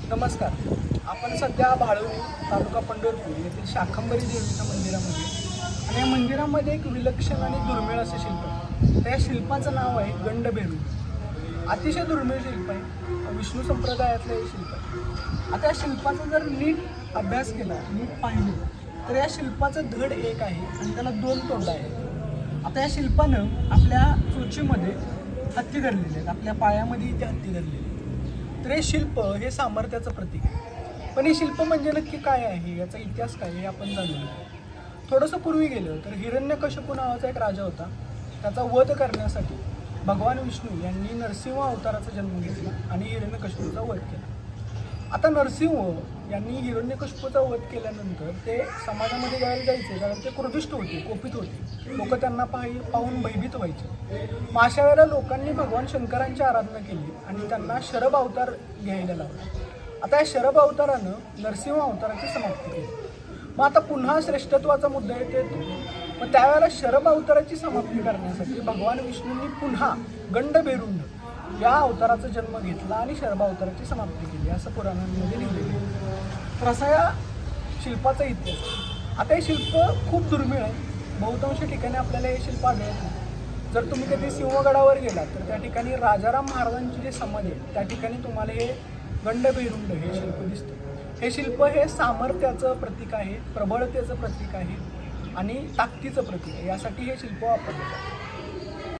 नमस्कार. आपण सध्या भाळवणी तालुका पंढरपूर येथील शाकंभरी देवीच्या मंदिरामध्ये आणि या मंदिरामध्ये एक विलक्षण आणि दुर्मिळ असे शिल्प आहे. त्या शिल्पाचं नाव आहे गंडभेरू. अतिशय दुर्मिळ शिल्प आहे, विष्णू संप्रदायातलं हे शिल्प आहे. आता या शिल्पाचा जर नीट अभ्यास केला, नीट पाहिलं तर या शिल्पाचं धड एक आहे आणि त्याला 2 तोंड आहेत. आता या शिल्पानं आपल्या चोचीमध्ये हत्ती धरलेले आहेत, आपल्या पायामध्ये इथे हत्ती धरलेली. तर हे शिल्प हे सामर्थ्याचं प्रतीक आहे. पण हे शिल्प म्हणजे नक्की काय आहे, याचा इतिहास काय हे आपण जाणून घेऊ. थोडंसं पूर्वी गेलं तर हिरण्यकश्यपू नावाचा एक राजा होता. त्याचा वध करण्यासाठी भगवान विष्णू यांनी नरसिंह अवताराचा जन्म घेतला आणि हिरण्यकश्यपूचा वध केला. आता नरसिंह यांनी हिरण्यकश्यपूचा वध केल्यानंतर ते समाजामध्ये ज्यावेळेला जायचे त्यावेळेला ते क्रोधिष्ठ होते, कोपित होते. लोक त्यांना पाहून भयभीत व्हायचे. मग अशा वेळेला लोकांनी भगवान शंकरांची आराधना केली आणि त्यांना शरभ अवतार घ्यायला लावला. आता या शरभ अवतारानं नरसिंह अवताराची समाप्ती केली. मग आता पुन्हा श्रेष्ठत्वाचा मुद्दा येतो. मग त्यावेळेला शरभ अवताराची समाप्ती करण्यासाठी भगवान विष्णूंनी पुन्हा गंडभेरुंड या अवताराचा जन्म घेतला आणि शरभ अवताराची समाप्ती केली, असं पुराणांमध्ये लिहिलेलं आहे. तर असा या शिल्पाचा इतिहास. आता हे शिल्प खूप दुर्मिळ आहे. बहुतांश ठिकाणी आपल्याला हे शिल्प आढळत नाही. जर तुम्ही कधी सिंहगडावर गेलात तर त्या ठिकाणी राजाराम महाराजांची जी समाधी आहे त्या ठिकाणी तुम्हाला हे गंडभेरुंड हे शिल्प दिसतं. हे शिल्प हे सामर्थ्याचं प्रतीक आहे, प्रबळतेचं प्रतीक आहे आणि ताकदीचं प्रतीक आहे. यासाठी हे शिल्प वापरलं जातं.